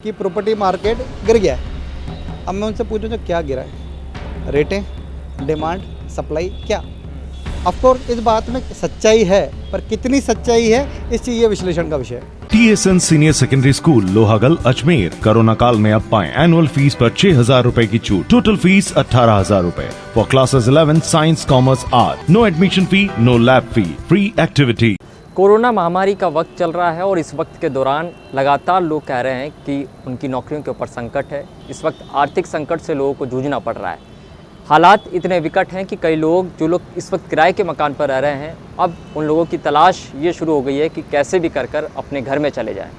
कि property market गिर गया है। अब मैं उनसे पूछूं तो क्या गिरा है, रेटें, डिमांड, सप्लाई, क्या? ऑफ कोर्स इस बात में सच्चाई है, पर कितनी सच्चाई है इस चीज़ ये विश्लेषण का विषय है। TSN senior secondary school Lohagal Ajmer corona काल में अब पाएं एनुअल फीस पर 6,000 रूपए की छूट। टोटल फीस 18,000 रूपए for classes 11 science commerce art. No admission fee, no lab fee, free activity. Corona महामारी का वक्त चल रहा है और इस वक्त के दौरान लगातार लोग कह रहे हैं कि उनकी नौकरियों के ऊपर संकट है। इस वक्त आर्थिक संकट से लोगों को जूझना पड़ रहा है। हालात इतने विकट हैं कि कई लोग जो लोग इस वक्त किराए के मकान पर रह रहे हैं, अब उन लोगों की तलाश ये शुरू हो गई है कि कैसे भी कर अपने घर में चले जाएं।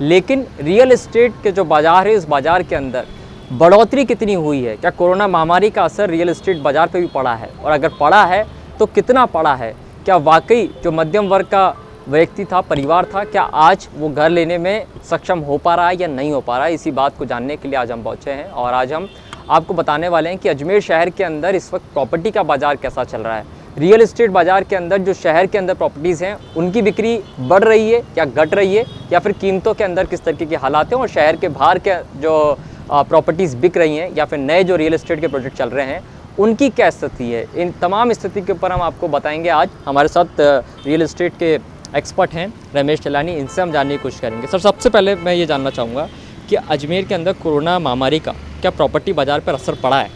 लेकिन रियल एस्टेट के जो बाज़ार है, इस बाज़ार के अंदर बढ़ोतरी कितनी हुई है? क्या कोरोना महामारी का असर रियल एस्टेट बाज़ार पर भी पड़ा है? और अगर पड़ा है तो कितना पड़ा है? क्या वाकई जो मध्यम वर्ग का व्यक्ति था, परिवार था, क्या आज वो घर लेने में सक्षम हो पा रहा है या नहीं हो पा रहा है? इसी बात को जानने के लिए आज हम पहुँचे हैं और आज हम आपको बताने वाले हैं कि अजमेर शहर के अंदर इस वक्त प्रॉपर्टी का बाज़ार कैसा चल रहा है। रियल एस्टेट बाज़ार के अंदर जो शहर के अंदर प्रॉपर्टीज़ हैं, उनकी बिक्री बढ़ रही है या घट रही है, या फिर कीमतों के अंदर किस तरीके के हालात हैं, और शहर के बाहर के जो प्रॉपर्टीज़ बिक रही हैं या फिर नए जो रियल एस्टेट के प्रोजेक्ट चल रहे हैं, उनकी क्या स्थिति है। इन तमाम स्थिति के ऊपर हम आपको बताएंगे। आज हमारे साथ रियल एस्टेट के एक्सपर्ट हैं रमेश चलानी, इनसे हम जानने की कोशिश करेंगे। सर, सबसे पहले मैं ये जानना चाहूँगा कि अजमेर के अंदर कोरोना महामारी का क्या प्रॉपर्टी बाज़ार पर असर पड़ा है?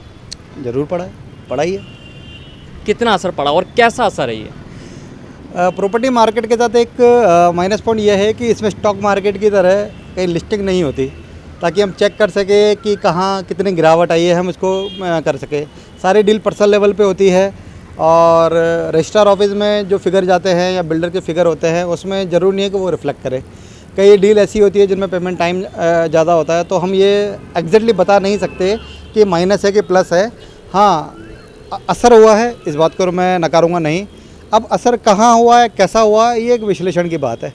ज़रूर पड़ा है, पड़ा ही है। कितना असर पड़ा और कैसा असर है ये? प्रॉपर्टी मार्केट के साथ एक माइनस पॉइंट यह है कि इसमें स्टॉक मार्केट की तरह कहीं लिस्टिंग नहीं होती, ताकि हम चेक कर सके कि कहाँ कितनी गिरावट आई है, हम इसको कर सके। सारी डील पर्सनल लेवल पे होती है और रजिस्ट्रार ऑफिस में जो फिगर जाते हैं या बिल्डर के फिगर होते हैं, उसमें ज़रूर नहीं है कि वो रिफ्लेक्ट करे। कई डील ऐसी होती है जिनमें पेमेंट टाइम ज़्यादा होता है, तो हम ये एग्जैक्टली बता नहीं सकते कि माइनस है कि प्लस है। हाँ, असर हुआ है, इस बात को मैं नकारूंगा नहीं। अब असर कहाँ हुआ है, कैसा हुआ है, ये एक विश्लेषण की बात है।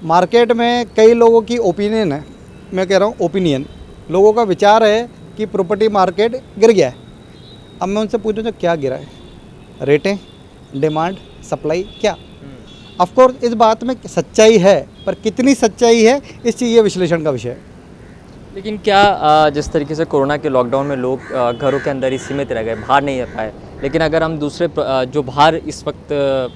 मार्केट में कई लोगों की ओपिनियन है, मैं कह रहा हूँ ओपिनियन, लोगों का विचार है कि प्रॉपर्टी मार्केट गिर गया है। अब मैं उनसे पूछूँ तो क्या गिरा है, रेटें, डिमांड, सप्लाई, क्या? ऑफ कोर्स इस बात में सच्चाई है, पर कितनी सच्चाई है इस चीज़ ये विश्लेषण का विषय है। लेकिन क्या जिस तरीके से कोरोना के लॉकडाउन में लोग घरों के अंदर ही सीमित रह गए, बाहर नहीं रह पाए, लेकिन अगर हम दूसरे जो बाहर इस वक्त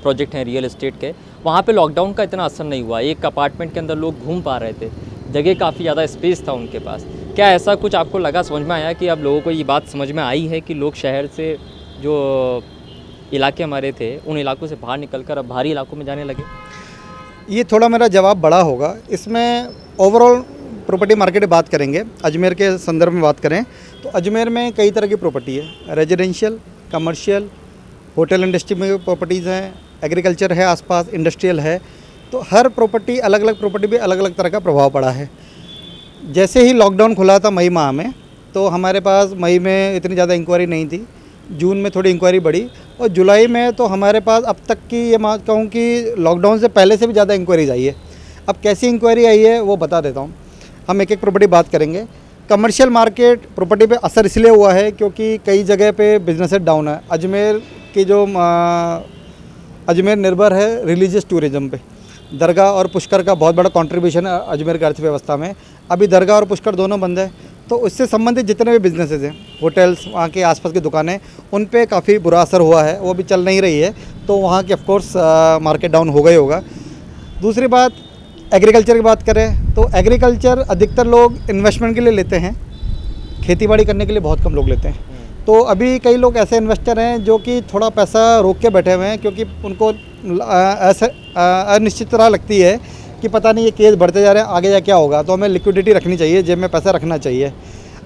प्रोजेक्ट हैं रियल एस्टेट के, वहाँ पे लॉकडाउन का इतना असर नहीं हुआ। एक अपार्टमेंट के अंदर लोग घूम पा रहे थे, जगह काफ़ी ज़्यादा स्पेस था उनके पास। क्या ऐसा कुछ आपको लगा, समझ में आया कि अब लोगों को ये बात समझ में आई है कि लोग शहर से जो इलाके हमारे थे, उन इलाकों से बाहर निकलकर अब बाहरी इलाकों में जाने लगे? ये थोड़ा मेरा जवाब बड़ा होगा। इसमें ओवरऑल प्रॉपर्टी मार्केट की बात करेंगे, अजमेर के संदर्भ में बात करें तो अजमेर में कई तरह की प्रॉपर्टी है। रेजिडेंशियल, कमर्शियल, होटल इंडस्ट्री में प्रॉपर्टीज़ हैं, एग्रीकल्चर है, आसपास इंडस्ट्रियल है। तो हर प्रॉपर्टी, अलग अलग प्रॉपर्टी पे अलग अलग तरह का प्रभाव पड़ा है। जैसे ही लॉकडाउन खुला था मई माह में, तो हमारे पास मई में इतनी ज़्यादा इंक्वायरी नहीं थी, जून में थोड़ी इंक्वायरी बढ़ी, और जुलाई में तो हमारे पास अब तक की ये मैं कहूँ कि लॉकडाउन से पहले से भी ज़्यादा इंक्वायरीज आई है। अब कैसी इंक्वायरी आई है वो बता देता हूँ। हम एक एक प्रॉपर्टी बात करेंगे। कमर्शियल मार्केट प्रॉपर्टी पे असर इसलिए हुआ है क्योंकि कई जगह पे बिजनेसेस डाउन है। अजमेर की जो अजमेर निर्भर है रिलीजियस टूरिज़्म पे। दरगाह और पुष्कर का बहुत बड़ा कंट्रीब्यूशन है अजमेर की अर्थव्यवस्था में। अभी दरगाह और पुष्कर दोनों बंद है, तो उससे संबंधित जितने भी बिजनेसेस हैं, होटल्स, वहाँ के आसपास की दुकानें, उन पे काफ़ी बुरा असर हुआ है। वो भी चल नहीं रही है, तो वहाँ की ऑफकोर्स मार्केट डाउन हो गई होगा। दूसरी बात, एग्रीकल्चर की बात करें तो एग्रीकल्चर अधिकतर लोग इन्वेस्टमेंट के लिए लेते हैं, खेतीबाड़ी करने के लिए बहुत कम लोग लेते हैं। तो अभी कई लोग ऐसे इन्वेस्टर हैं जो कि थोड़ा पैसा रोक के बैठे हुए हैं, क्योंकि उनको ऐसे अनिश्चितता लगती है कि पता नहीं ये केस बढ़ते जा रहे हैं, आगे जा क्या होगा, तो हमें लिक्विडिटी रखनी चाहिए, जेब में पैसा रखना चाहिए।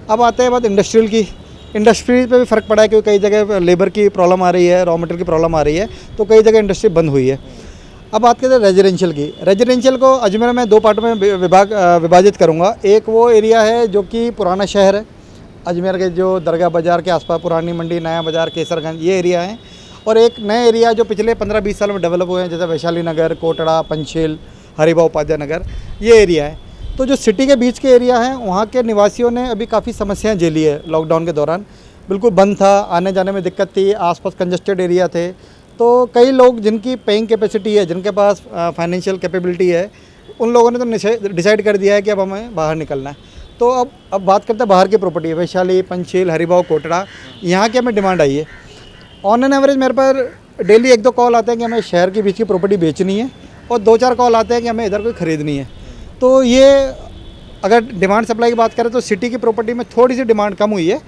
अब आते हैं बात इंडस्ट्रियल की। इंडस्ट्री पे भी फ़र्क पड़ा है, क्योंकि कई जगह लेबर की प्रॉब्लम आ रही है, रॉ मटेरियल की प्रॉब्लम आ रही है, तो कई जगह इंडस्ट्री बंद हुई है। अब बात करते हैं रेजिडेंशियल की। रेजिडेंशियल को अजमेर में दो पार्ट में विभाजित करूँगा। एक वो एरिया है जो कि पुराना शहर है, अजमेर के जो दरगाह बाज़ार के आसपास, पुरानी मंडी, नया बाज़ार, केसरगंज, ये एरिया है। और एक नए एरिया जो पिछले 15-20 साल में डेवलप हुए हैं, जैसे वैशाली नगर, कोटड़ा, पंचशील, हरिभाव उपाध्याय नगर, ये एरिया है। तो जो सिटी के बीच के एरिया हैं, वहाँ के निवासियों ने अभी काफ़ी समस्याएं झेली है। लॉकडाउन के दौरान बिल्कुल बंद था, आने जाने में दिक्कत थी, आसपास कंजस्टेड एरिया थे। तो कई लोग जिनकी पेइंग कैपेसिटी है, जिनके पास फाइनेंशियल कैपेबिलिटी है, उन लोगों ने तो डिसाइड कर दिया है कि अब हमें बाहर निकलना है। तो अब बात करते हैं बाहर की प्रॉपर्टी, वैशाली, पंचशील, हरिभाव, कोटड़ा, यहाँ की हमें डिमांड आई है। ऑन एन एवरेज मेरे पर डेली 1-2 कॉल आते हैं कि हमें शहर के बीच की प्रॉपर्टी बेचनी है, और 2-4 कॉल आते हैं कि हमें इधर कोई ख़रीदनी है। तो ये अगर डिमांड सप्लाई की बात करें तो सिटी की प्रॉपर्टी में थोड़ी सी डिमांड कम हुई है,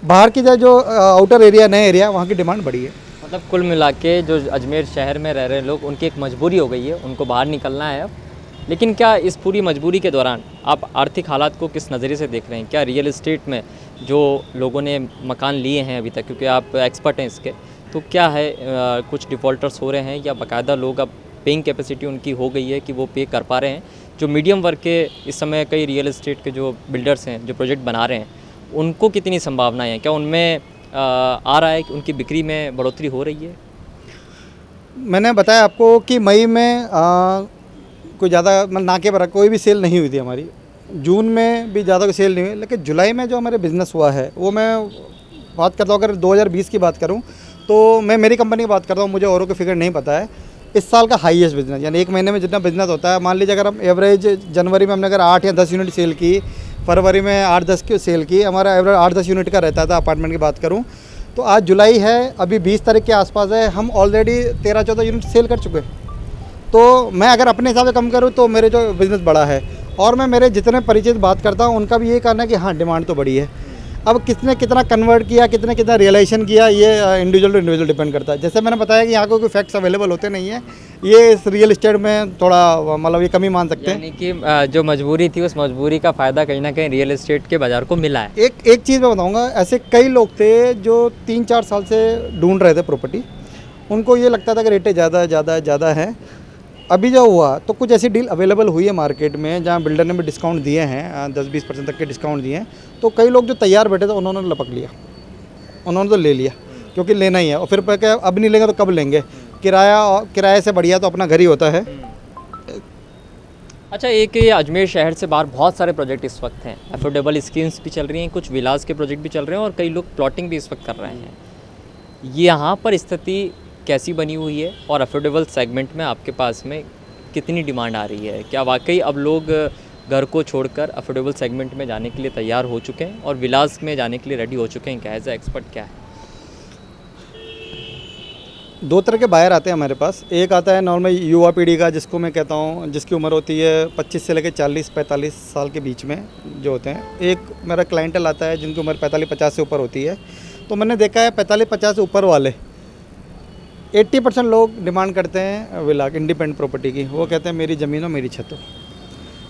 बाहर की जो आउटर एरिया, नए एरिया, वहाँ की डिमांड बढ़ी है। मतलब कुल मिला के जो अजमेर शहर में रह रहे लोग, उनकी एक मजबूरी हो गई है, उनको बाहर निकलना है अब। लेकिन क्या इस पूरी मजबूरी के दौरान आप आर्थिक हालात को किस नज़रिए से देख रहे हैं? क्या रियल एस्टेट में जो लोगों ने मकान लिए हैं अभी तक, क्योंकि आप एक्सपर्ट हैं इसके, तो क्या है कुछ डिफ़ॉल्टर्स हो रहे हैं या बाकायदा लोग अब पेइंग कैपेसिटी उनकी हो गई है कि वो पे कर पा रहे हैं? जो मीडियम वर्ग के इस समय कई रियल एस्टेट के जो बिल्डर्स हैं, जो प्रोजेक्ट बना रहे हैं, उनको कितनी संभावनाएँ हैं? क्या उनमें आ रहा है कि उनकी बिक्री में बढ़ोतरी हो रही है? मैंने बताया आपको कि मई में कोई ज़्यादा मतलब ना के बराबर कोई भी सेल नहीं हुई थी हमारी। जून में भी ज़्यादा कोई सेल नहीं हुई, लेकिन जुलाई में जो हमारे बिज़नेस हुआ है वो मैं बात करता हूँ। अगर 2020 की बात करूँ तो मैं मेरी कंपनी की बात करता हूँ, मुझे औरों के फिगर नहीं पता है। इस साल का हाईएस्ट बिज़नेस, यानी एक महीने में जितना बिज़नेस होता है, मान लीजिए अगर हम एवरेज जनवरी में हमने अगर 8 या 10 यूनिट सेल की, फरवरी में 8-10 की सेल की, हमारा एवरेज 8-10 यूनिट का रहता था अपार्टमेंट की बात करूँ तो आज जुलाई है, अभी 20 तारीख के आसपास है, हम ऑलरेडी 13-14 यूनिट सेल कर चुके हैं। तो मैं अगर अपने हिसाब से कम करूँ तो मेरे जो बिज़नेस बड़ा है, और मैं मेरे जितने परिचित बात करता हूँ उनका भी ये कहना है कि हाँ डिमांड तो बड़ी है। अब किसने कितना कन्वर्ट किया, कितने कितना रियलाइजेशन किया, ये इंडिविजुअल टू इंडिविजुअल डिपेंड करता है। जैसे मैंने बताया कि यहाँ को कोई फैक्ट्स अवेलेबल होते नहीं है, ये इस रियल एस्टेट में थोड़ा मतलब ये कमी मान सकते हैं। यानी कि जो मजबूरी थी, उस मजबूरी का फ़ायदा कहीं ना कहीं रियल एस्टेट के बाज़ार को मिला है। एक चीज़ मैं बताऊँगा, ऐसे कई लोग थे जो 3-4 साल से ढूंढ रहे थे प्रॉपर्टी, उनको ये लगता था कि रेटें ज़्यादा है। अभी जो हुआ तो कुछ ऐसी डील अवेलेबल हुई है मार्केट में जहाँ बिल्डर ने भी डिस्काउंट दिए हैं, 10-20% तक के डिस्काउंट दिए हैं। तो कई लोग जो तैयार बैठे थे उन्होंने लपक लिया, उन्होंने तो ले लिया, क्योंकि लेना ही है। और फिर क्या, अब नहीं लेंगे तो कब लेंगे? किराए से बढ़िया तो अपना घर ही होता है। अच्छा, एक ये अजमेर शहर से बाहर बहुत सारे प्रोजेक्ट इस वक्त हैं, अफोर्डेबल स्कीम्स भी चल रही हैं, कुछ विलास के प्रोजेक्ट भी चल रहे हैं, और कई लोग प्लॉटिंग भी इस वक्त कर रहे हैं। यहाँ पर स्थिति कैसी बनी हुई है, और अफोर्डेबल सेगमेंट में आपके पास में कितनी डिमांड आ रही है? क्या वाकई अब लोग घर को छोड़कर अफोर्डेबल सेगमेंट में जाने के लिए तैयार हो चुके हैं और विलास में जाने के लिए रेडी हो चुके हैं? क्या एज ए एक्सपर्ट क्या है? 2 तरह के बायर आते हैं हमारे पास। एक आता है नॉर्मल युवा पीढ़ी का, जिसको मैं कहता हूँ, जिसकी उम्र होती है 25 से लेकर 40-45 साल के बीच में जो होते हैं। एक मेरा क्लाइंटल आता है जिनकी उम्र 45-50 से ऊपर होती है। तो मैंने देखा है 45-50 से ऊपर वाले 80% लोग डिमांड करते हैं विला, इंडिपेंडेंट प्रॉपर्टी की। वो कहते हैं मेरी ज़मीन हो, मेरी छत हो।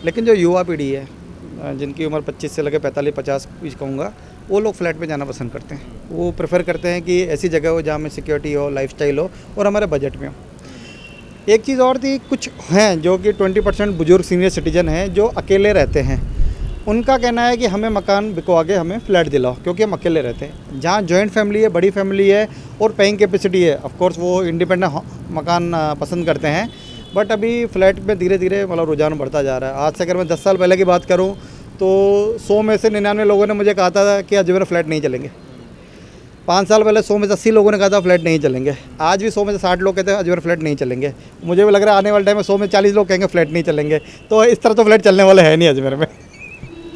लेकिन जो युवा पीढ़ी है, जिनकी उम्र 25 से लेकर 45-50 बीच कहूँगा, वो लोग फ्लैट में जाना पसंद करते हैं। वो प्रेफर करते हैं कि ऐसी जगह हो जहाँ में सिक्योरिटी हो, लाइफस्टाइल हो, और हमारे बजट में हो। एक चीज़ और थी, कुछ हैं जो कि 20% बुजुर्ग सीनियर सिटीजन हैं जो अकेले रहते हैं। उनका कहना है कि हमें मकान बिकवा के हमें फ्लैट दिलाओ, क्योंकि हम अकेले रहते हैं। जहाँ जॉइंट फैमिली है, बड़ी फैमिली है और पेइंग कैपेसिटी है, ऑफ कोर्स वो इंडिपेंडेंट मकान पसंद करते हैं। बट अभी फ्लैट में धीरे धीरे मतलब रुझान बढ़ता जा रहा है। आज से अगर मैं 10 साल पहले की बात करूँ तो 100 में से 99 लोगों ने मुझे कहा था कि अजमेर फ्लैट नहीं चलेंगे। 5 साल पहले 100 में से 80 लोगों ने कहा था फ्लैट नहीं चलेंगे। आज भी 100 में से 60 लोग कहते हैं अजमेर फ्लैट नहीं चलेंगे। मुझे भी लग रहा है आने वाले टाइम में 100 में 40 लोग कहेंगे फ्लैट नहीं चलेंगे। तो इस तरह तो फ्लैट चलने वाले है नहीं अजमेर में।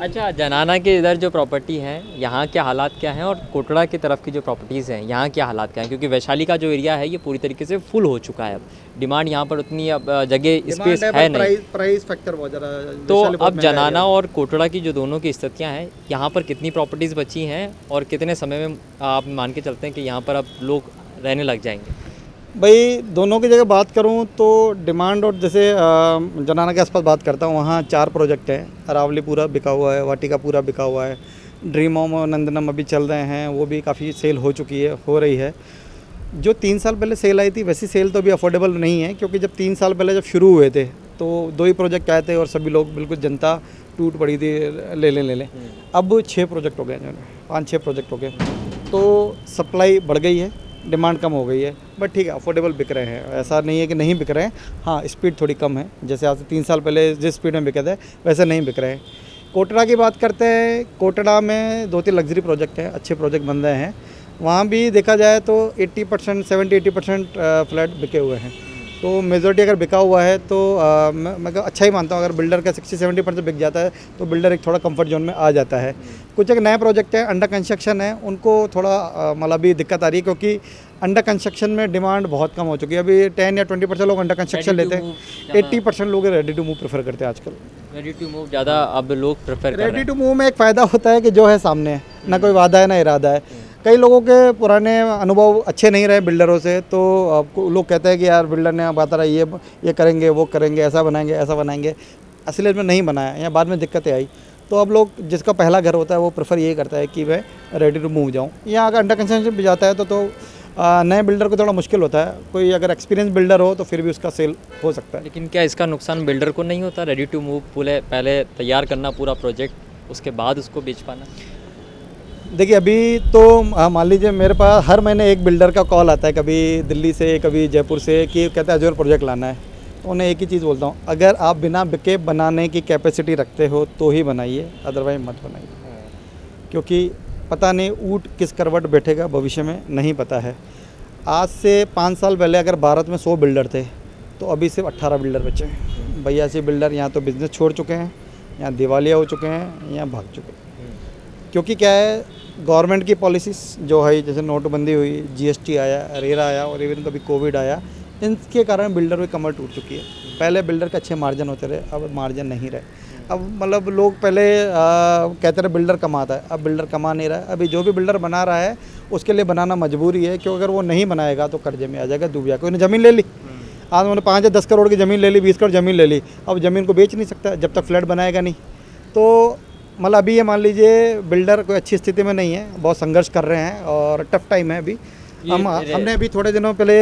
अच्छा, जनाना के इधर जो प्रॉपर्टी हैं, यहाँ के हालात क्या हैं, और कोटड़ा की तरफ की जो प्रॉपर्टीज़ हैं, यहाँ के हालात क्या हैं? क्योंकि वैशाली का जो एरिया है ये पूरी तरीके से फुल हो चुका है। अब डिमांड यहाँ पर उतनी अब जगह स्पेस है नहीं, प्राइस फैक्टर बहुत ज़्यादा। तो अब जनाना और कोटड़ा की जो दोनों की स्थितियाँ हैं, यहाँ पर कितनी प्रॉपर्टीज़ बची हैं और कितने समय में आप मान के चलते हैं कि यहाँ पर अब लोग रहने लग जाएंगे? भाई दोनों की जगह बात करूं तो डिमांड, और जैसे जनाना के आसपास बात करता हूं, वहाँ 4 प्रोजेक्ट हैं। अरावली पूरा बिका हुआ है, वाटिका पूरा बिका हुआ है, ड्रीम होम और नंदनम अभी चल रहे हैं, वो भी काफ़ी सेल हो चुकी है, हो रही है। जो 3 साल पहले सेल आई थी वैसी सेल तो अभी अफोर्डेबल नहीं है, क्योंकि जब 3 साल पहले जब शुरू हुए थे तो 2 ही प्रोजेक्ट आए थे और सभी लोग बिल्कुल जनता टूट पड़ी थी, ले लें। अब 6 प्रोजेक्ट हो गए, 5-6 प्रोजेक्ट हो गए, तो सप्लाई बढ़ गई है, डिमांड कम हो गई है। बट ठीक है, अफोर्डेबल बिक रहे हैं, ऐसा नहीं है कि नहीं बिक रहे हैं। हाँ, स्पीड थोड़ी कम है, जैसे आज से 3 साल पहले जिस स्पीड में बिके थे वैसे नहीं बिक रहे हैं। कोटड़ा की बात करते हैं, कोटड़ा में 2-3 लग्जरी प्रोजेक्ट हैं, अच्छे प्रोजेक्ट बन रहे हैं। वहाँ भी देखा जाए तो 80%, 70-80% फ्लैट बिके हुए हैं। तो मेजोरिटी अगर बिका हुआ है तो मैं अच्छा ही मानता हूँ। अगर बिल्डर का 60-70% बिक जाता है तो बिल्डर एक थोड़ा कंफर्ट जोन में आ जाता है। कुछ एक नए प्रोजेक्ट हैं, अंडर कंस्ट्रक्शन है, उनको थोड़ा मतलब अभी दिक्कत आ रही है, क्योंकि अंडर कंस्ट्रक्शन में डिमांड बहुत कम हो चुकी है। अभी 10 या 20% लोग अंडर कंस्ट्रक्शन लेते हैं, 80% लोग रेडी टू मूव प्रेफर करते हैं आजकल। रेडी टू मूव ज़्यादा अब लोग प्रेफर कर रहे रेडी हैं। टू मूव में एक फ़ायदा होता है कि जो है सामने है, ना कोई वादा है ना इरादा है। कई लोगों के पुराने अनुभव अच्छे नहीं रहे बिल्डरों से, तो आपको लोग कहते हैं कि यार बिल्डर ने बता रहा है ये करेंगे वो करेंगे, ऐसा बनाएंगे, असलियत में नहीं बनाया या बाद में दिक्कतें आई। तो अब लोग जिसका पहला घर होता है वो प्रेफर ये करता है कि मैं रेडी टू मूव जाऊँ। या अगर अंडर कंस्ट्रक्शन भी जाता है तो नए बिल्डर को थोड़ा मुश्किल होता है। कोई अगर एक्सपीरियंस बिल्डर हो तो फिर भी उसका सेल हो सकता है। लेकिन क्या इसका नुकसान बिल्डर को नहीं होता? रेडी टू मूव पहले तैयार करना पूरा प्रोजेक्ट, उसके बाद उसको बेच पाना। देखिए अभी तो मान लीजिए मेरे पास हर महीने एक बिल्डर का कॉल आता है, कभी दिल्ली से कभी जयपुर से, कि कहता है अजमेर प्रोजेक्ट लाना है। तो उन्हें एक ही चीज़ बोलता हूँ, अगर आप बिना बिके बनाने की कैपेसिटी रखते हो तो ही बनाइए, अदरवाइज मत बनाइए। क्योंकि पता नहीं ऊँट किस करवट बैठेगा भविष्य में, नहीं पता है। आज से 5 साल पहले अगर भारत में 100 बिल्डर थे तो अभी सिर्फ 18 बिल्डर बचे हैं। 82 बिल्डर यहाँ तो बिज़नेस छोड़ चुके हैं, यहाँ दिवालिया हो चुके हैं, यहाँ भाग चुके हैं। क्योंकि क्या है, गवर्नमेंट की पॉलिसीज़ जो है, जैसे नोटबंदी हुई, जीएसटी आया, रेरा आया और इवन कभी कोविड आया, इनके कारण बिल्डर की कमर टूट चुकी है। पहले बिल्डर के अच्छे मार्जिन होते रहे, अब मार्जिन नहीं रहे। अब मतलब लोग पहले कहते रहे बिल्डर कमाता है, अब बिल्डर कमा नहीं रहा है। अभी जो भी बिल्डर बना रहा है उसके लिए बनाना मजबूरी है, क्योंकि अगर वो नहीं बनाएगा तो कर्जे में आ जाएगा, डूब जाएगा। उन्हें ज़मीन ले ली, आज उन्होंने 5 या 10 करोड़ की ज़मीन ले ली, 20 करोड़ ज़मीन ले ली, अब ज़मीन को बेच नहीं सकता जब तक फ्लैट बनाएगा नहीं। तो मतलब अभी ये मान लीजिए बिल्डर कोई अच्छी स्थिति में नहीं है, बहुत संघर्ष कर रहे हैं और टफ टाइम है अभी। हमने अभी थोड़े दिनों पहले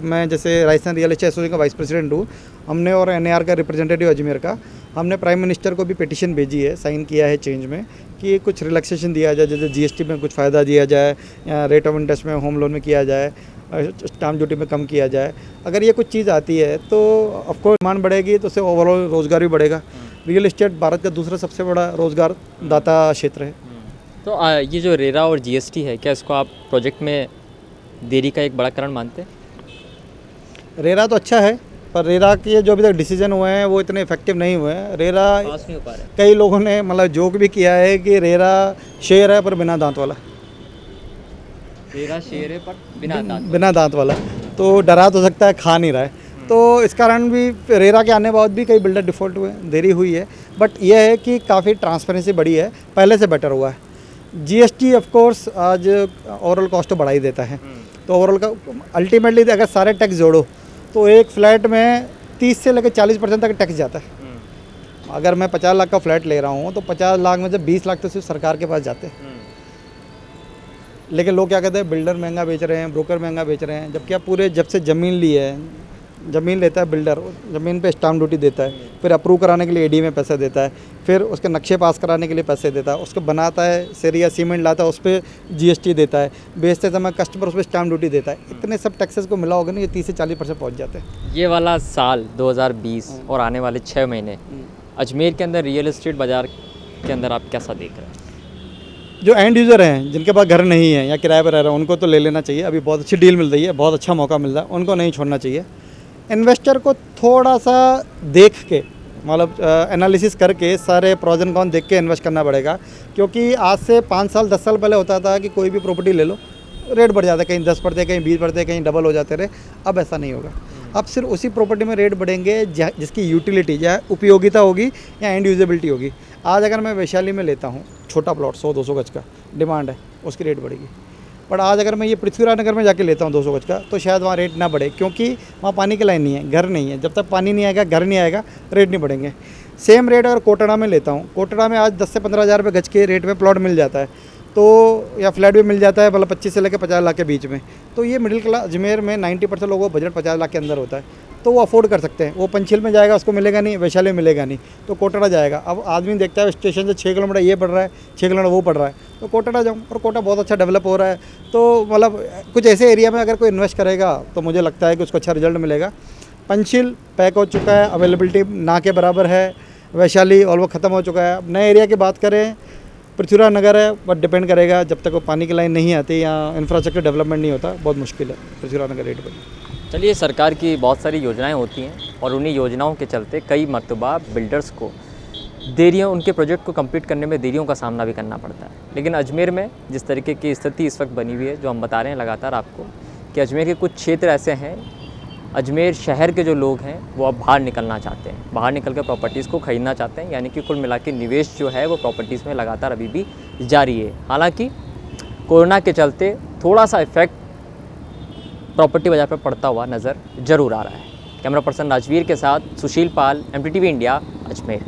मैं जैसे राजस्थान रियल एस्टेट एसोसिएशन का वाइस प्रेसिडेंट हूँ, हमने और एनएआर का रिप्रेजेंटेटिव अजमेर का, हमने प्राइम मिनिस्टर को भी पिटीशन भेजी है, साइन किया है चेंज में, कि कुछ रिलैक्सेशन दिया जाए, जैसे जीएसटी में कुछ फ़ायदा दिया जाए, या रेट ऑफ इंटरेस्ट में होम लोन में किया जाए, स्टाम्प ड्यूटी में कम किया जाए। अगर ये कुछ चीज़ आती है तो ऑफकोर्स डिमांड बढ़ेगी, तो उससे ओवरऑल रोज़गार भी बढ़ेगा। रियल एस्टेट भारत का दूसरा सबसे बड़ा रोज़गार दाता क्षेत्र है। तो ये जो रेरा और जीएसटी है, क्या इसको आप प्रोजेक्ट में देरी का एक बड़ा कारण मानते हैं? रेरा तो अच्छा है, पर रेरा के जो अभी तक डिसीजन हुए हैं वो इतने इफेक्टिव नहीं हुए हैं। रेरा पास नहीं हो पा रहे। कई लोगों ने मतलब जोक भी किया है कि रेरा शेर है पर बिना दांत वाला। रेरा शेर है पर बिना दांत वाला, तो डरा तो सकता है, खा नहीं रहा है। तो इस कारण भी रेरा के आने के बाद भी कई बिल्डर डिफ़ॉल्ट हुए, देरी हुई है। बट यह है कि काफ़ी ट्रांसपेरेंसी बढ़ी है, पहले से बेटर हुआ है। जीएसटी ऑफ कोर्स आज ओवरऑल कॉस्ट तो बढ़ा ही देता है, तो ओवरऑल का अल्टीमेटली अगर सारे टैक्स जोड़ो तो एक फ्लैट में 30 से लेकर 40% तक टैक्स जाता है। अगर मैं 50 लाख का फ्लैट ले रहा हूँ तो 50 लाख में से 20 लाख तो सिर्फ सरकार के पास जाते हैं। लेकिन लोग क्या कहते हैं, बिल्डर महंगा बेच रहे हैं, ब्रोकर महंगा बेच रहे हैं, जबकि आप पूरे जब से ज़मीन ली है, ज़मीन लेता है बिल्डर, ज़मीन पे स्टाम्प ड्यूटी देता है, फिर अप्रूव कराने के लिए एडी में पैसा देता है, फिर उसके नक्शे पास कराने के लिए पैसे देता है, उसको बनाता है, सरिया सीमेंट लाता है, उस पर जीएसटी देता है, बेचते समय कस्टमर उस पर स्टाम्प ड्यूटी देता है। इतने सब टैक्सेस को मिला होगा ना, ये 30 से 40% पहुँच जाते हैं। ये वाला साल 2020 और आने वाले 6 महीने अजमेर के अंदर रियल एस्टेट बाज़ार के अंदर आप कैसा देख रहे हैं? जो एंड यूज़र हैं, जिनके पास घर नहीं है या किराए पर रह रहे हैं, उनको तो ले लेना चाहिए। अभी बहुत अच्छी डील मिल रही है, बहुत अच्छा मौका मिल रहा है, उनको नहीं छोड़ना चाहिए। इन्वेस्टर को थोड़ा सा देख के, मतलब एनालिसिस करके, सारे प्रोज एंड कॉन देख के इन्वेस्ट करना पड़ेगा। क्योंकि आज से 5 साल 10 साल पहले होता था कि कोई भी प्रॉपर्टी ले लो, रेट बढ़ जाता है, कहीं 10 बढ़ते, कहीं 20 बढ़ते, कहीं डबल हो जाते रहे। अब ऐसा नहीं होगा। अब सिर्फ उसी प्रॉपर्टी में रेट बढ़ेंगे जिसकी यूटिलिटी या उपयोगिता होगी या एंड यूजेबिलिटी होगी। आज अगर मैं वैशाली में लेता हूँ छोटा प्लॉट 100-200 गज का, डिमांड है, उसकी रेट बढ़ेगी। पर आज अगर मैं ये पृथ्वीराज नगर में जाके लेता हूँ 200 गज का, तो शायद वहाँ रेट ना बढ़े, क्योंकि वहाँ पानी की लाइन नहीं है, घर नहीं है। जब तक पानी नहीं आएगा, घर नहीं आएगा, रेट नहीं बढ़ेंगे। सेम रेट अगर कोटड़ा में लेता हूँ, कोटड़ा में आज 10 से 15 हज़ार रुपये गज के रेट में प्लॉट मिल जाता है, तो या फ्लैट भी मिल जाता है, मतलब 25 से लेकर 50 लाख के बीच में। तो ये मिडिल क्लास अजमेर में 90% लोगों का बजट 50 लाख के अंदर होता है, तो वो अफोर्ड कर सकते हैं। वो पंचशील में जाएगा, उसको मिलेगा नहीं, वैशाली में मिलेगा नहीं, तो कोटड़ा जाएगा। अब आदमी देखता है स्टेशन से 6 किलोमीटर ये पड़ रहा है, 6 किलोमीटर वो पड़ रहा है, तो कोटड़ा जाऊँ। और कोटा बहुत अच्छा डेवलप हो रहा है, तो मतलब कुछ ऐसे एरिया में अगर कोई इन्वेस्ट करेगा तो मुझे लगता है कि उसको अच्छा रिजल्ट मिलेगा। पंचशील पैक हो चुका है, अवेलेबिलिटी ना के बराबर है, वैशाली और वो ख़त्म हो चुका है। अब नए एरिया की बात करें, पृथ्वीराज नगर है, बट डिपेंड करेगा, जब तक वो पानी की लाइन नहीं आती या इंफ्रास्ट्रक्चर डेवलपमेंट नहीं होता, बहुत मुश्किल है पृथ्वीराज नगर रेट पर। चलिए, सरकार की बहुत सारी योजनाएं होती हैं और उन्हीं योजनाओं के चलते कई मर्तबा बिल्डर्स को देरियों, उनके प्रोजेक्ट को कंप्लीट करने में देरियों का सामना भी करना पड़ता है। लेकिन अजमेर में जिस तरीके की स्थिति इस वक्त बनी हुई है, जो हम बता रहे हैं लगातार आपको, कि अजमेर के कुछ क्षेत्र ऐसे हैं, अजमेर शहर के जो लोग हैं वो अब बाहर निकलना चाहते हैं, बाहर निकल कर प्रॉपर्टीज़ को ख़रीदना चाहते हैं। यानी कि कुल मिला के निवेश जो है वो प्रॉपर्टीज़ में लगातार अभी भी जारी है। हालांकि कोरोना के चलते थोड़ा सा इफेक्ट प्रॉपर्टी बाजार पर पड़ता हुआ नज़र जरूर आ रहा है। कैमरा पर्सन राजवीर के साथ सुशील पाल, MTTV इंडिया, अजमेर।